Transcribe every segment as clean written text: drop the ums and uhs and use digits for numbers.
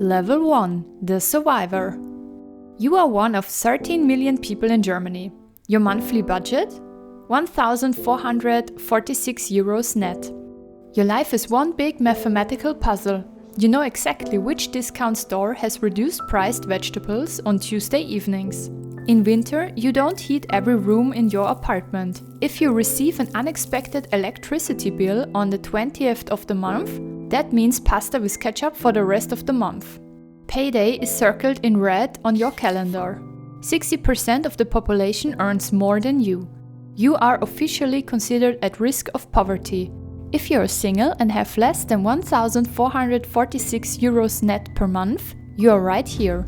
Level 1. The Survivor. You are one of 13 million people in Germany. Your monthly budget? 1,446 euros net. Your life is one big mathematical puzzle. You know exactly which discount store has reduced priced vegetables on Tuesday evenings. In winter, you don't heat every room in your apartment. If you receive an unexpected electricity bill on the 20th of the month, that means pasta with ketchup for the rest of the month. Payday is circled in red on your calendar. 60% of the population earns more than you. You are officially considered at risk of poverty. If you are single and have less than 1,446 euros net per month, you are right here.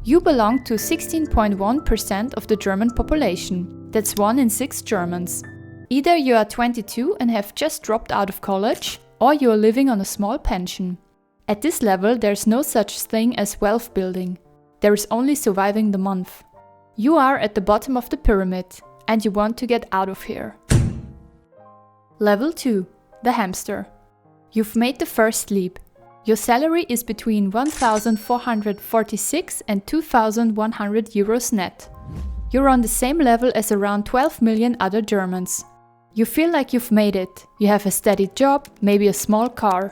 You belong to 16.1% of the German population. That's 1 in 6 Germans. Either you are 22 and have just dropped out of college, or you are living on a small pension. At this level, there's no such thing as wealth building. There is only surviving the month. You are at the bottom of the pyramid, and you want to get out of here. Level 2. The hamster. You've made the first leap. Your salary is between 1,446 and 2,100 euros net. You're on the same level as around 12 million other Germans. You feel like you've made it. You have a steady job, maybe a small car.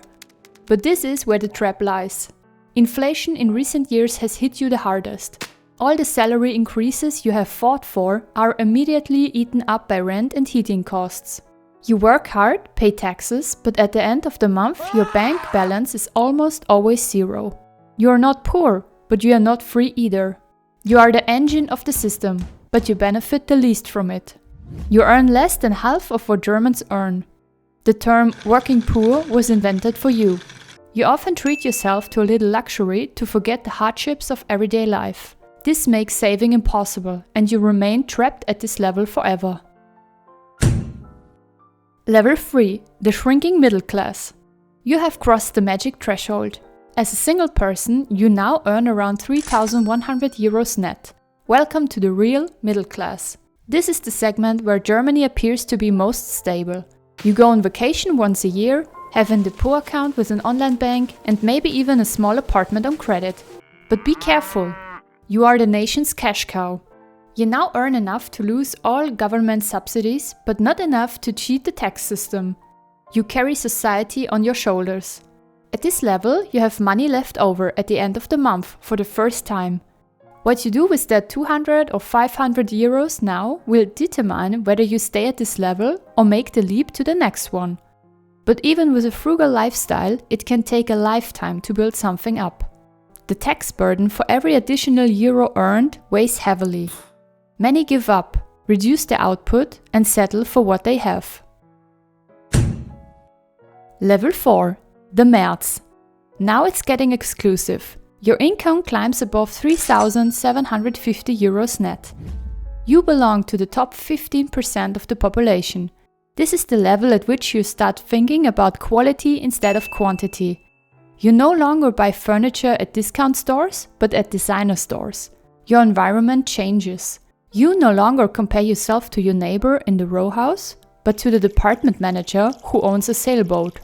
But this is where the trap lies. Inflation in recent years has hit you the hardest. All the salary increases you have fought for are immediately eaten up by rent and heating costs. You work hard, pay taxes, but at the end of the month your bank balance is almost always zero. You are not poor, but you are not free either. You are the engine of the system, but you benefit the least from it. You earn less than half of what Germans earn. The term working poor was invented for you. You often treat yourself to a little luxury to forget the hardships of everyday life. This makes saving impossible, and you remain trapped at this level forever. Level 3. The shrinking middle class. You have crossed the magic threshold. As a single person, you now earn around 3,100 euros net. Welcome to the real middle class. This is the segment where Germany appears to be most stable. You go on vacation once a year, have a depot account with an online bank, and maybe even a small apartment on credit. But be careful. You are the nation's cash cow. You now earn enough to lose all government subsidies, but not enough to cheat the tax system. You carry society on your shoulders. At this level, you have money left over at the end of the month for the first time. What you do with that 200 or 500 euros now will determine whether you stay at this level or make the leap to the next one. But even with a frugal lifestyle, it can take a lifetime to build something up. The tax burden for every additional euro earned weighs heavily. Many give up, reduce their output, and settle for what they have. Level 4. The März. Now it's getting exclusive. Your income climbs above 3,750 euros net. You belong to the top 15% of the population. This is the level at which you start thinking about quality instead of quantity. You no longer buy furniture at discount stores, but at designer stores. Your environment changes. You no longer compare yourself to your neighbor in the row house, but to the department manager who owns a sailboat.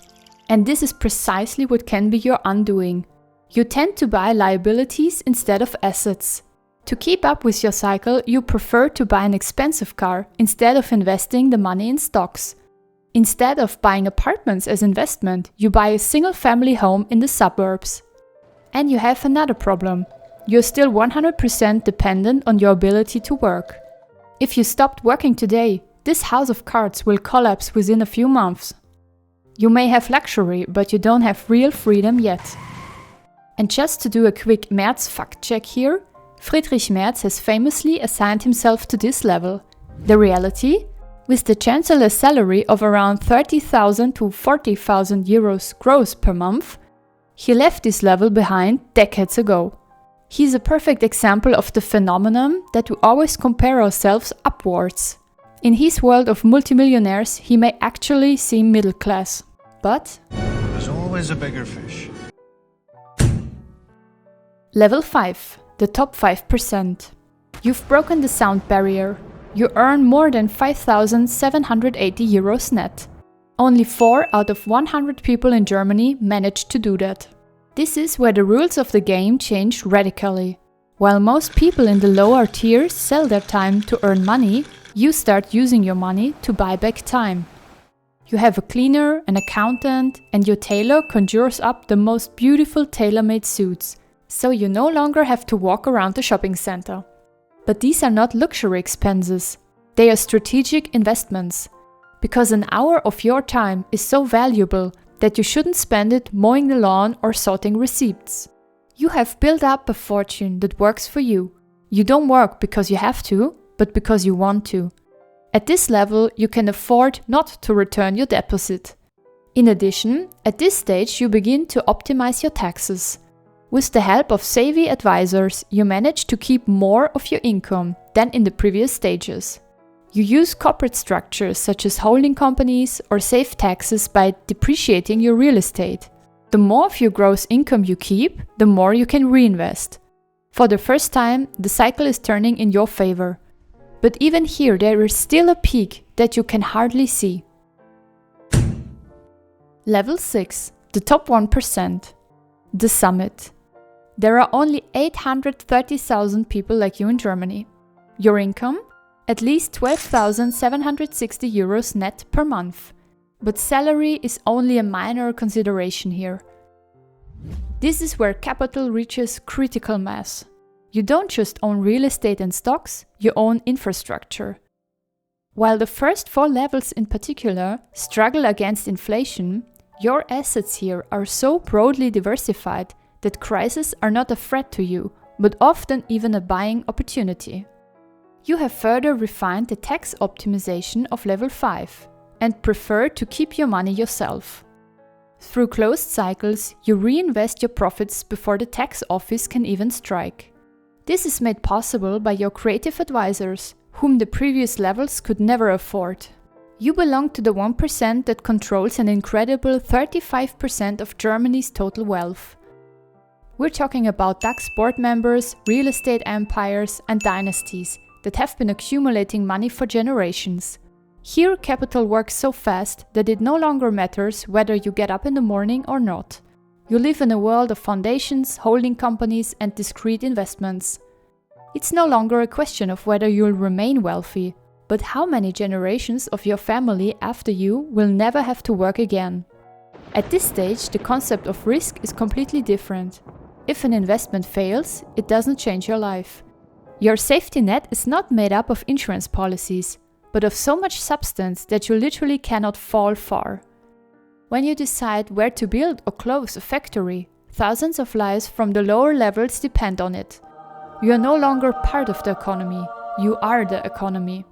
And this is precisely what can be your undoing. You tend to buy liabilities instead of assets. To keep up with your cycle, you prefer to buy an expensive car instead of investing the money in stocks. Instead of buying apartments as investment, you buy a single-family home in the suburbs. And you have another problem. You're still 100% dependent on your ability to work. If you stopped working today, this house of cards will collapse within a few months. You may have luxury, but you don't have real freedom yet. And just to do a quick Merz fact check here, Friedrich Merz has famously assigned himself to this level. The reality? With the Chancellor's salary of around 30,000 to 40,000 euros gross per month, he left this level behind decades ago. He's a perfect example of the phenomenon that we always compare ourselves upwards. In his world of multimillionaires, he may actually seem middle class. But there's always a bigger fish. Level 5. The top 5%. You've broken the sound barrier. You earn more than 5,780 euros net. Only 4 out of 100 people in Germany manage to do that. This is where the rules of the game change radically. While most people in the lower tiers sell their time to earn money, you start using your money to buy back time. You have a cleaner, an accountant, and your tailor conjures up the most beautiful tailor-made suits, so you no longer have to walk around the shopping center. But these are not luxury expenses, they are strategic investments. Because an hour of your time is so valuable that you shouldn't spend it mowing the lawn or sorting receipts. You have built up a fortune that works for you. You don't work because you have to, but because you want to. At this level, you can afford not to return your deposit. In addition, at this stage you begin to optimize your taxes. With the help of savvy advisors, you manage to keep more of your income than in the previous stages. You use corporate structures such as holding companies or save taxes by depreciating your real estate. The more of your gross income you keep, the more you can reinvest. For the first time, the cycle is turning in your favor. But even here, there is still a peak that you can hardly see. Level 6. The top 1%. The summit. There are only 830,000 people like you in Germany. Your income? At least 12,760 euros net per month. But salary is only a minor consideration here. This is where capital reaches critical mass. You don't just own real estate and stocks, you own infrastructure. While the first 4 levels in particular struggle against inflation, your assets here are so broadly diversified that crises are not a threat to you, but often even a buying opportunity. You have further refined the tax optimization of level 5 and prefer to keep your money yourself. Through closed cycles, you reinvest your profits before the tax office can even strike. This is made possible by your creative advisors, whom the previous levels could never afford. You belong to the 1% that controls an incredible 35% of Germany's total wealth. We're talking about DAX board members, real estate empires, and dynasties that have been accumulating money for generations. Here, capital works so fast that it no longer matters whether you get up in the morning or not. You live in a world of foundations, holding companies, and discrete investments. It's no longer a question of whether you'll remain wealthy, but how many generations of your family after you will never have to work again. At this stage, the concept of risk is completely different. If an investment fails, it doesn't change your life. Your safety net is not made up of insurance policies, but of so much substance that you literally cannot fall far. When you decide where to build or close a factory, thousands of lives from the lower levels depend on it. You are no longer part of the economy, you are the economy.